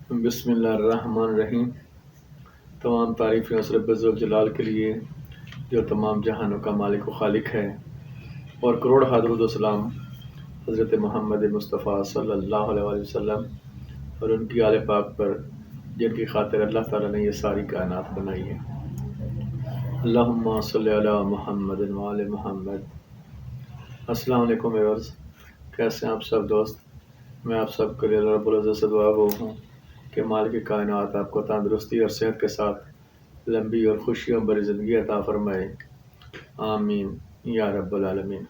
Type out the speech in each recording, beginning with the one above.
بسم اللہ الرحمن الرحیم۔ تمام تعریفیں اس رب ذوالجلال کے لیے جو تمام جہانوں کا مالک و خالق ہے، اور کروڑ درود و سلام حضرت محمد مصطفیٰ صلی اللہ علیہ وآلہ وسلم اور ان کی آل پاک پر، جن کی خاطر اللہ تعالیٰ نے یہ ساری کائنات بنائی ہے۔ اللہم صلی علی محمد وآل محمد۔ السلام علیکم ویورز، کیسے ہیں آپ سب دوست؟ میں آپ سب کے لیے اللہ رب العزت سے دعا گو ہوں کہ مالک کائنات آپ کو تندرستی اور صحت کے ساتھ لمبی اور خوشیوں بھری زندگی عطا فرمائے، آمین یا رب العالمین۔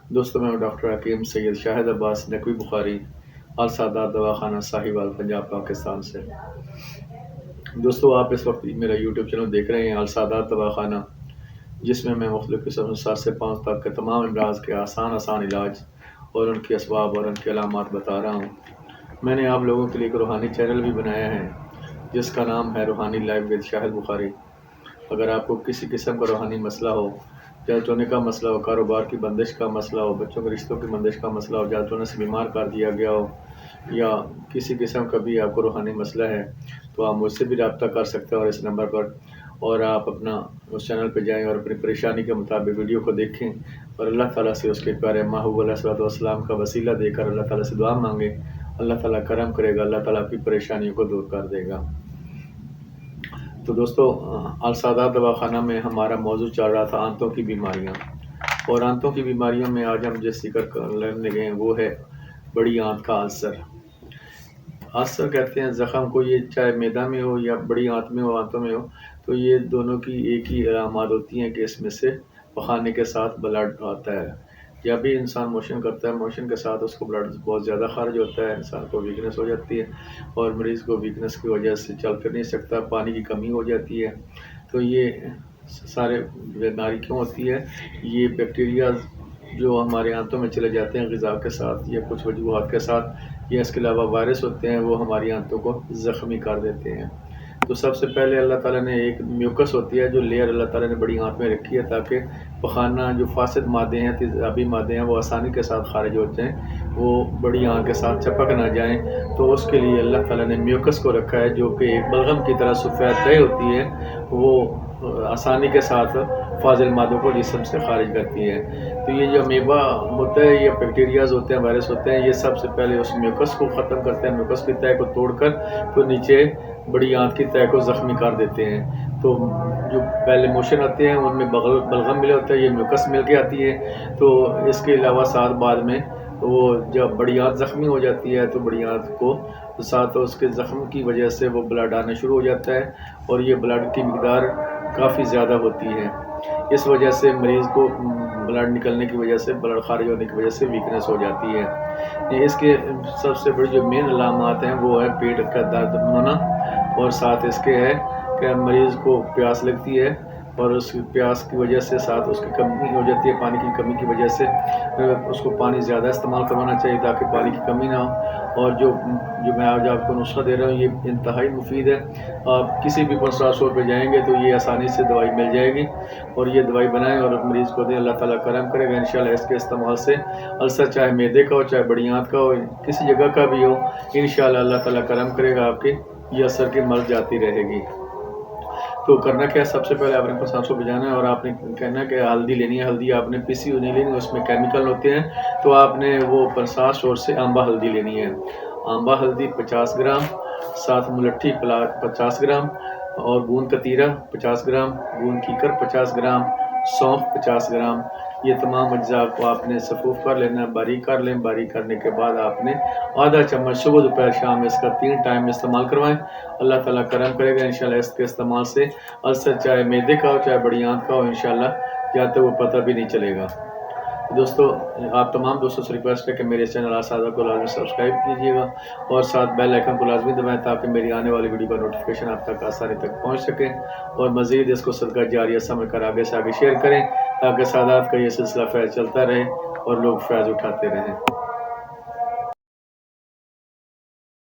دوستوں، میں ڈاکٹر حکیم سید شاہد عباس نقوی بخاری، السادات دواخانہ ساہیوال، پنجاب، پاکستان سے۔ دوستو، آپ اس وقت میرا یوٹیوب چینل دیکھ رہے ہیں السادات دواخانہ، جس میں مختلف قسم 7 سے 5 تک کے تمام امراض کے آسان علاج اور ان کے اسباب اور ان کی علامات بتا رہا ہوں۔ میں نے آپ لوگوں کے لیے ایک روحانی چینل بھی بنایا ہے جس کا نام ہے روحانی لائف ود شاہد بخاری۔ اگر آپ کو کسی قسم کا روحانی مسئلہ ہو، جادوٹونے کا مسئلہ ہو، کاروبار کی بندش کا مسئلہ ہو، بچوں کے رشتوں کی بندش کا مسئلہ ہو، جادوٹونے سے بیمار کر دیا گیا ہو، یا کسی قسم کا بھی آپ کو روحانی مسئلہ ہے، تو آپ مجھ سے بھی رابطہ کر سکتے ہیں اور اس نمبر پر، اور آپ اپنا اس چینل پہ جائیں اور اپنی پریشانی کے مطابق ویڈیو کو دیکھیں اور اللہ تعالیٰ سے اس کے پیارے محبوب علیہ الصلوۃ والسلام کا وسیلہ دے کر اللہ تعالیٰ سے دعا مانگیں۔ اللہ تعالیٰ کرم کرے گا، اللہ تعالیٰ آپ کی پریشانیوں کو دور کر دے گا۔ تو دوستو، السادات دواخانہ میں ہمارا موضوع چل رہا تھا آنتوں کی بیماریاں، اور آنتوں کی بیماریوں میں آج ہم جس ذکر لینے گئے ہیں وہ ہے بڑی آنت کا السر۔ السر کہتے ہیں زخم کو، یہ چاہے میدا میں ہو یا بڑی آنت میں ہو، آنتوں میں ہو، تو یہ دونوں کی ایک ہی علامات ہوتی ہیں کہ اس میں سے پخانے کے ساتھ بلڈ آتا ہے۔ جب بھی انسان موشن کرتا ہے، موشن کے ساتھ اس کو بلڈ بہت زیادہ خارج ہوتا ہے، انسان کو ویکنس ہو جاتی ہے، اور مریض کو ویکنس کی وجہ سے چل پھر نہیں سکتا، پانی کی کمی ہو جاتی ہے۔ تو یہ سارے بیماری کیوں ہوتی ہے؟ یہ بیکٹیریا جو ہمارے آنتوں میں چلے جاتے ہیں غذا کے ساتھ یا کچھ وجوہات کے ساتھ، یا اس کے علاوہ وائرس ہوتے ہیں، وہ ہماری آنتوں کو زخمی کر دیتے ہیں۔ تو سب سے پہلے اللہ تعالیٰ نے ایک میوکس ہوتی ہے جو لیئر اللہ تعالیٰ نے بڑی آنت میں رکھی ہے، تاکہ پخانہ جو فاسد مادے ہیں، تیزابی مادے ہیں، وہ آسانی کے ساتھ خارج ہوتے ہیں، وہ بڑی آنت کے ساتھ چپک نہ جائیں۔ تو اس کے لیے اللہ تعالیٰ نے میوکس کو رکھا ہے، جو کہ ایک بلغم کی طرح سفید تہہ ہوتی ہے، وہ آسانی کے ساتھ فاضل مادوں کو جسم سے خارج کرتی ہے۔ تو یہ جو امیبا ہوتا ہے، یہ بیکٹیریاز ہوتے ہیں، وائرس ہوتے ہیں، یہ سب سے پہلے اس میوکس کو ختم کرتے ہیں، میوکس کی تہہ کو توڑ کر تو نیچے بڑی آنت کی تہہ کو زخمی کر دیتے ہیں۔ تو جو پہلے موشن آتے ہیں ان میں بلغم ملے ہوتا ہے، یہ میوکس مل کے آتی ہے۔ تو اس کے علاوہ ساتھ بعد میں وہ جب بڑی آنت زخمی ہو جاتی ہے تو بڑی آنت کو ساتھ اس کے زخم کی وجہ سے وہ بلڈ آنا شروع ہو جاتا ہے، اور یہ بلڈ کی مقدار کافی زیادہ ہوتی ہے۔ اس وجہ سے مریض کو بلڈ نکلنے کی وجہ سے، بلڈ خارج ہونے کی وجہ سے ویکنس ہو جاتی ہے۔ اس کے سب سے بڑی جو مین علامات ہیں وہ ہے پیٹ کا درد ہونا، اور ساتھ اس کے ہے کہ مریض کو پیاس لگتی ہے، اور اس پیاس کی وجہ سے ساتھ اس کی کمی ہو جاتی ہے، پانی کی کمی کی وجہ سے اس کو پانی زیادہ استعمال کروانا چاہیے تاکہ پانی کی کمی نہ ہو۔ اور جو میں آج آپ کو نسخہ دے رہا ہوں یہ انتہائی مفید ہے۔ آپ کسی بھی پنسٹار اسٹور پہ جائیں گے تو یہ آسانی سے دوائی مل جائے گی، اور یہ دوائی بنائیں اور مریض کو دیں، اللہ تعالیٰ کرم کرے گا انشاءاللہ۔ اس کے استعمال سے السر چاہے میدے کا ہو، چاہے بڑی آنت کا ہو، کسی جگہ کا بھی ہو، انشاءاللہ اللہ تعالیٰ کرم کرے گا، آپ کی یہ السر کی مرض جاتی رہے گی۔ تو کرنا کیا ہے، سب سے پہلے آپ نے پنسار کو بجانا ہے، اور آپ نے کہنا ہے کہ ہلدی لینی ہے۔ ہلدی آپ نے پیسی ہوئی نہیں لینی، اس میں کیمیکل ہوتے ہیں، تو آپ نے وہ پنسار اسٹور سے آمبا ہلدی لینی ہے۔ آمبا ہلدی 50 گرام، ساتھ ملٹھی 50 گرام، اور گوند کتیرا 50 گرام، گوند کیکر 50 گرام، سونف 50 گرام۔ یہ تمام اجزاء کو آپ نے صفوف کر لینا ہے، باریک کر لیں۔ باریک کرنے کے بعد آپ نے آدھا چمچ صبح دوپہر شام اس کا 3 ٹائم استعمال کروائیں، اللہ تعالیٰ کرم کرے گا انشاءاللہ۔ اس کے استعمال سے السر چاہے میدے کا ہو چاہے بڑی آنت کا ہو، انشاءاللہ جاتے وہ پتہ بھی نہیں چلے گا۔ دوستو، آپ تمام دوستوں سے ریکویسٹ ہے کہ میرے چینل السادات کو لازمی سبسکرائب کیجیے گا، اور ساتھ بیل آئیکن کو لازمی دبائیں تاکہ میری آنے والی ویڈیو کا نوٹیفیکیشن آپ تک آسانی تک پہنچ سکے، اور مزید اس کو صدقہ جاریہ سمجھ کر آگے سے آگے شیئر کریں تاکہ سادات کا یہ سلسلہ فیض چلتا رہے اور لوگ فیض اٹھاتے رہیں۔